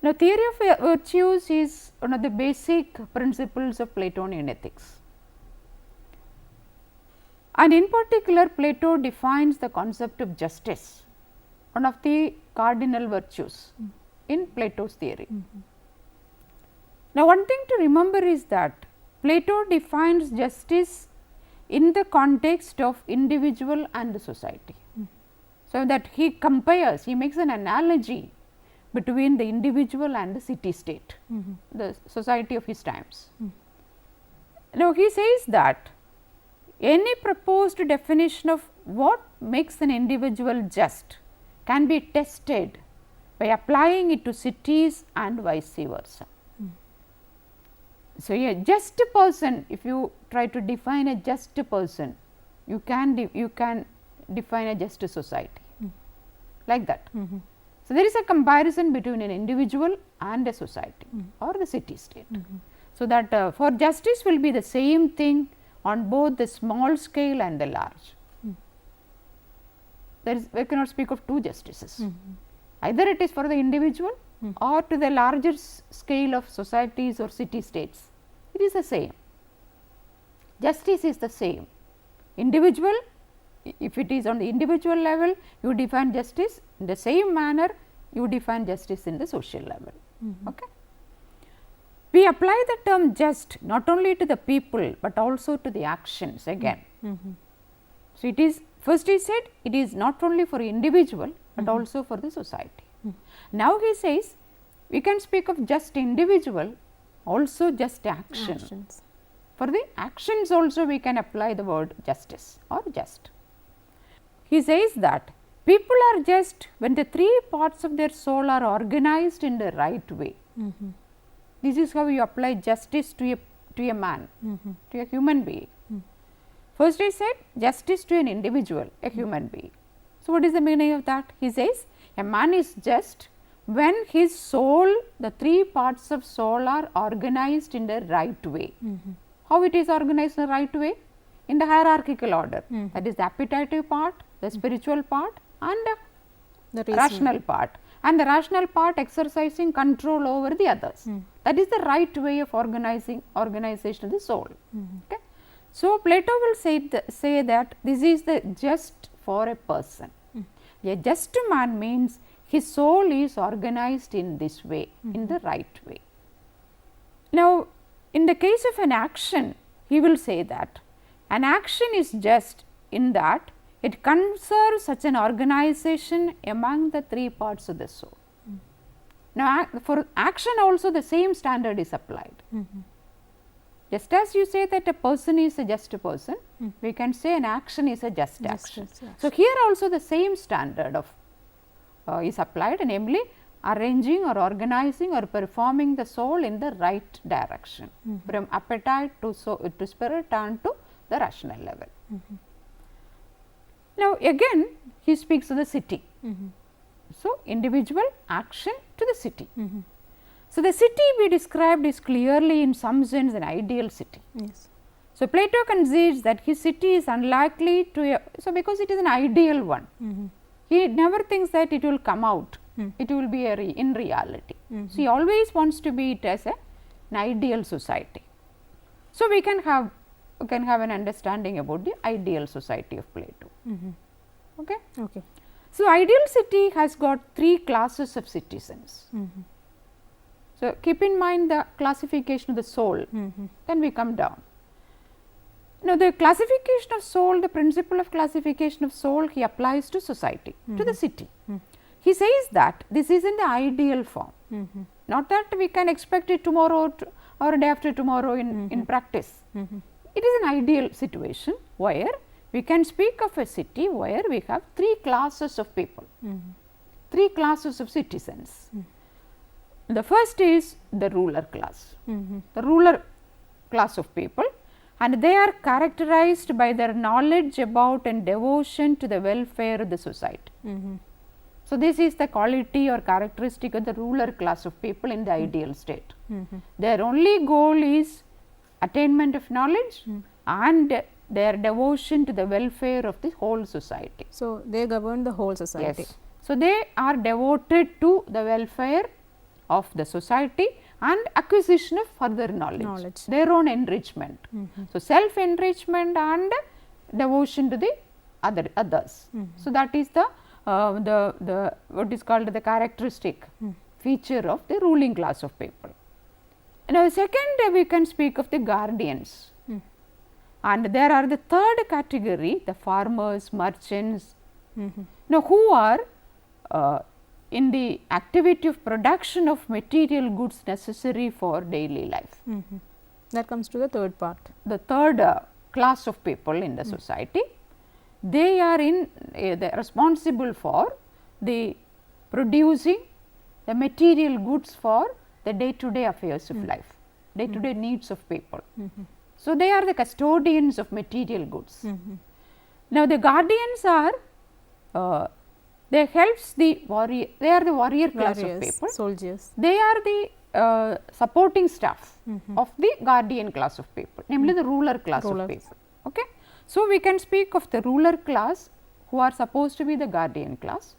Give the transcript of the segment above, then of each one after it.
Now, theory of virtues is one of the basic principles of Platonian ethics, and in particular Plato defines the concept of justice, one of the cardinal virtues in Plato's theory. Now, one thing to remember is that Plato defines justice in the context of individual and the society. So, that he compares, he makes an analogy between the individual and the city state, the society of his times. Now, he says that any proposed definition of what makes an individual just can be tested by applying it to cities and vice versa. So, a just person, if you try to define a just person, you can define a just society like that. So, there is a comparison between an individual and a society or the city state. So, that for justice will be the same thing on both the small scale and the large. There is, we cannot speak of two justices, either it is for the individual or to the larger scale of societies or city states, it is the same. Justice is the same. Individual, if it is on the individual level, you define justice in the same manner you define justice in the social level. Okay. We apply the term just not only to the people, but also to the actions again. So, it is first he said it is not only for individual, but also for the society. Now, he says we can speak of just individual, also just actions. For the actions also we can apply the word justice or just. He says that people are just when the three parts of their soul are organized in the right way. This is how you apply justice to a man, to a human being. First he said justice to an individual, a human being. So, what is the meaning of that? He says a man is just when his soul, the three parts of soul are organized in the right way. How it is organized in the right way? In the hierarchical order, that is the appetitive part, the spiritual part and the rational part, and the rational part exercising control over the others. That is the right way of organization of the soul. Okay. So, Plato will say that this is the just for a person. A just man means his soul is organized in this way, in the right way. Now, in the case of an action, he will say that an action is just in that it conserves such an organization among the three parts of the soul. Now, for action also the same standard is applied. Just as you say that a person is a just person, we can say an action is a just action. So, here also the same standard of is applied, namely arranging or organizing or performing the soul in the right direction from appetite to spirit and to the rational level. Now, again he speaks of the city. So, individual action to the city. So, the city we described is clearly in some sense an ideal city. So, Plato concedes that his city is unlikely to, so because it is an ideal one, he never thinks that it will come out, it will be in reality. So, he always wants to be it as an ideal society. So, we can have an understanding about the ideal society of Plato. Okay? So, ideal city has got three classes of citizens. So, keep in mind the classification of the soul, then we come down. Now, the classification of soul, the principle of classification of soul he applies to society, to the city. He says that this is in the ideal form, not that we can expect it tomorrow or day after tomorrow in practice. It is an ideal situation where we can speak of a city where we have three classes of people, three classes of citizens. The first is the ruler class, the ruler class of people, and they are characterized by their knowledge about and devotion to the welfare of the society. So, this is the quality or characteristic of the ruler class of people in the ideal state. Their only goal is attainment of knowledge and their devotion to the welfare of the whole society. So, they govern the whole society. Yes. So, they are devoted to the welfare of the society and acquisition of further knowledge. Their own enrichment. So, self enrichment and devotion to the others. So, that is the what is called the characteristic feature of the ruling class of people. Now, second we can speak of the guardians, and there are the third category, the farmers, merchants, now who are in the activity of production of material goods necessary for daily life. That comes to the third part. The third class of people in the society, they are they are responsible for the producing the material goods for the day to day affairs of life, day to day needs of people. So, they are the custodians of material goods. Now, the guardians are they helps the warrior, they are the warrior class of people, soldiers. They are the supporting staff of the guardian class of people, namely the ruler class of people. Okay. So, we can speak of the ruler class who are supposed to be the guardian class,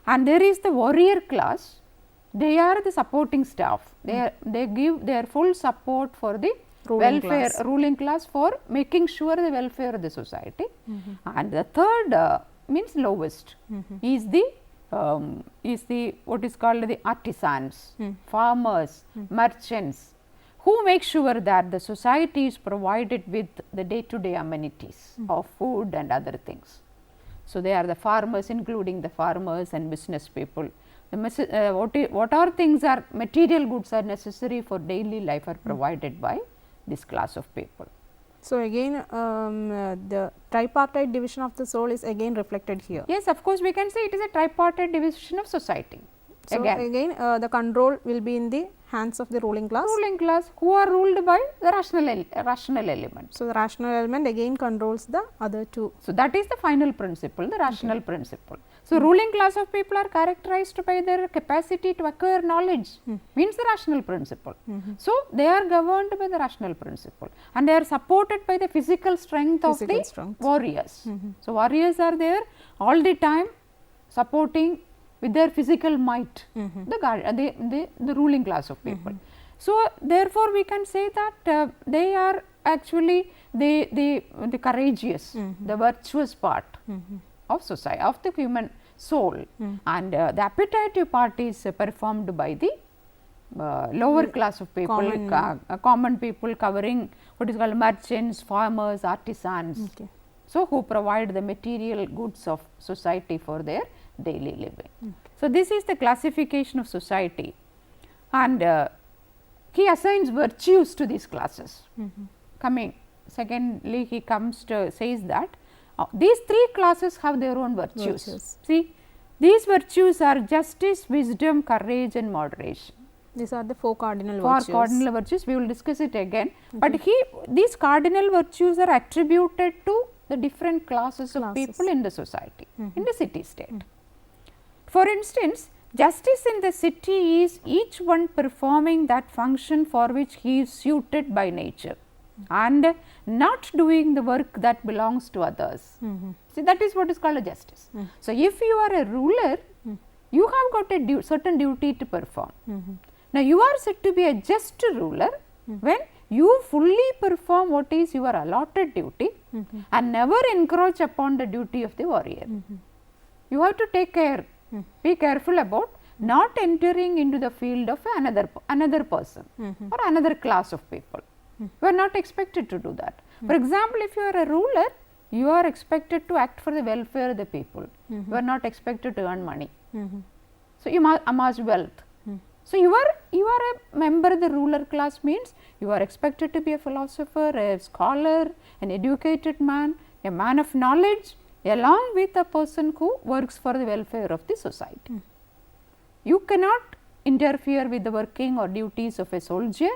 and there is the warrior class, they are the supporting staff, they give their full support for the ruling class for making sure the welfare of the society. And the third means lowest is the what is called the artisans, farmers, merchants, who make sure that the society is provided with the day to day amenities of food and other things. So, they are the farmers, including the farmers and business people. What are things are material goods are necessary for daily life are provided by this class of people. So, again the tripartite division of the soul is again reflected here. Yes, of course, we can say it is a tripartite division of society. So, again the control will be in the hands of the ruling class. Ruling class who are ruled by the rational element. So, the rational element again controls the other two. So, that is the final principle, the rational principle. So, ruling class of people are characterized by their capacity to acquire knowledge, means the rational principle. So, they are governed by the rational principle, and they are supported by the physical strength of the warriors. So, warriors are there all the time supporting with their physical might the ruling class of people. So, therefore, we can say that they are actually the courageous, the virtuous part of society, of the human soul, and the appetitive part is performed by the lower class of people, common people covering what is called merchants, farmers, artisans. So, who provide the material goods of society for their daily living. So, this is the classification of society, and he assigns virtues to these classes. Coming secondly, he comes to says that these three classes have their own virtues. See, these virtues are justice, wisdom, courage and moderation. These are the four cardinal virtues. We will discuss it again, but these cardinal virtues are attributed to the different classes of people in the society, in the city state. For instance, justice in the city is each one performing that function for which he is suited by nature and not doing the work that belongs to others. See, that is what is called a justice. So, if you are a ruler, you have got a certain duty to perform. Now, you are said to be a just ruler when you fully perform what is your allotted duty and never encroach upon the duty of the warrior. You have to take care, be careful about not entering into the field of another person or another class of people. You are not expected to do that. For example, if you are a ruler, you are expected to act for the welfare of the people. You are not expected to earn money. So, you must amass wealth. So, you are a member of the ruler class, means you are expected to be a philosopher, a scholar, an educated man, a man of knowledge, along with a person who works for the welfare of the society. You cannot interfere with the working or duties of a soldier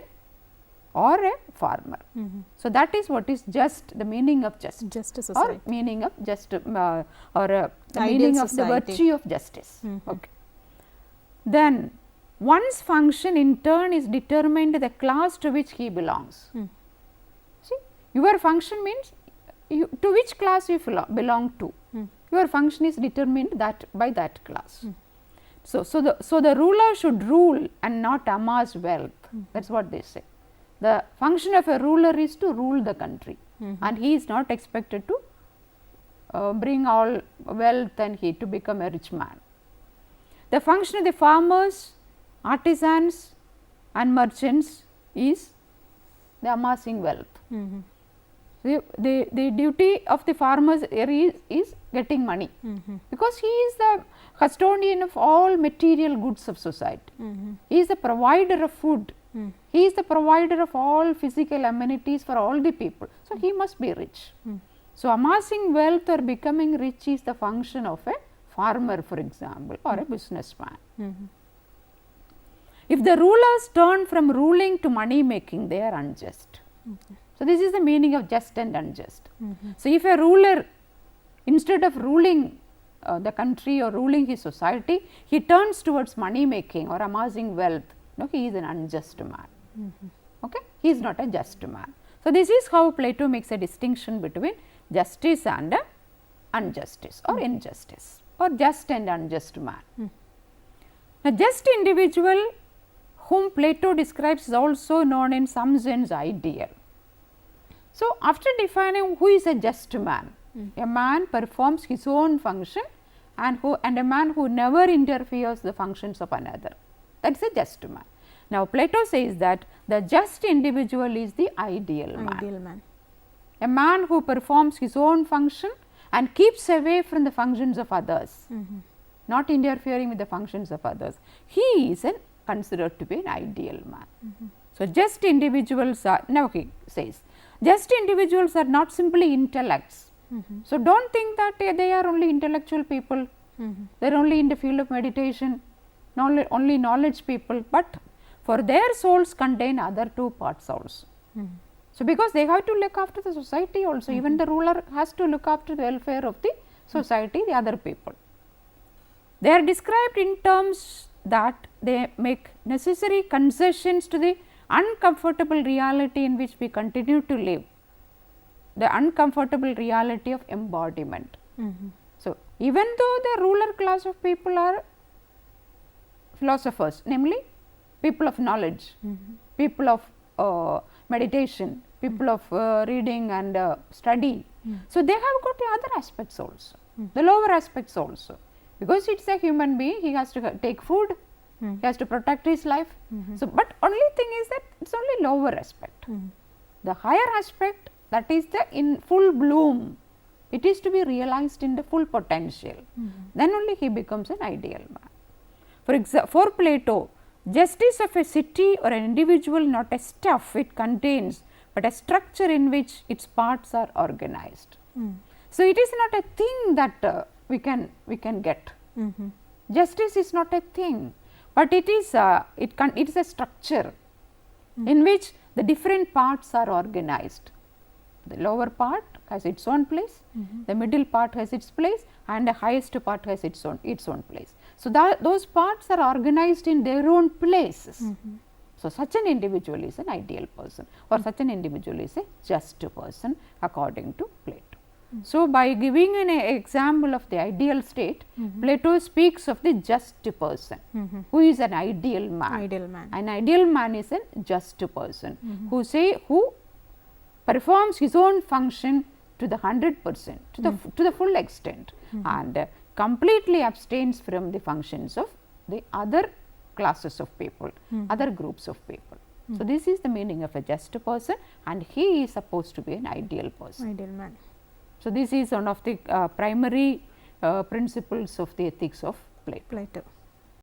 or a farmer. So, that is what is just, the meaning of justice, or meaning of the meaning of the virtue of justice. Okay. Then one's function in turn is determined the class to which he belongs. See, your function means to which class you belong to. Your function is determined by that class. So the ruler should rule and not amass wealth. That is what they say. The function of a ruler is to rule the country, and he is not expected to bring all wealth and he to become a rich man. The function of the farmers, artisans and merchants is the amassing wealth. The duty of the farmers is getting money, because he is the custodian of all material goods of society. He is the provider of food. He is the provider of all physical amenities for all the people. So, he must be rich. So, amassing wealth or becoming rich is the function of a farmer, for example, or a businessman. If the rulers turn from ruling to money making, they are unjust. So, this is the meaning of just and unjust. So, if a ruler, instead of ruling the country or ruling his society, he turns towards money making or amassing wealth, no, he is an unjust man. Okay? He is not a just man. So, this is how Plato makes a distinction between justice and injustice or injustice, or just and unjust man. Now, just individual whom Plato describes is also known in some sense ideal. So, after defining who is a just man, a man performs his own function and a man who never interferes the functions of another, that is a just man. Now, Plato says that the just individual is the ideal man. A man who performs his own function and keeps away from the functions of others, not interfering with the functions of others, he is considered to be an ideal man. So, just individuals are, now he says, just individuals are not simply intellects. So, do not think that they are only intellectual people, they are only in the field of meditation, only knowledge people, but for their souls contain other two parts also. So, because they have to look after the society also, even the ruler has to look after the welfare of the society, the other people. They are described in terms that they make necessary concessions to the uncomfortable reality in which we continue to live, the uncomfortable reality of embodiment. So, even though the ruler class of people are philosophers, namely people of knowledge, people of meditation, people of reading and study. So, they have got the other aspects also, the lower aspects also, because it is a human being, he has to take food, he has to protect his life. So, but only thing is that it is only lower aspect. The higher aspect, that is the in full bloom, it is to be realized in the full potential, then only he becomes an ideal man. For example, for Plato, justice of a city or an individual not a stuff it contains, but a structure in which its parts are organized. So, it is not a thing that we can get. Justice is not a thing, but it is a structure in which the different parts are organized. The lower part has its own place, the middle part has its place, and the highest part has its own place. So, those parts are organized in their own places. So, such an individual is an ideal person, or such an individual is a just person according to Plato. So, by giving an example of the ideal state, Plato speaks of the just person, who is an ideal man. An ideal man is a just person, who performs his own function to the 100%, to the full extent, and completely abstains from the functions of the other classes of people, other groups of people. So, this is the meaning of a just person, and he is supposed to be an ideal person. Ideal man. So, this is one of the primary principles of the ethics of Plato.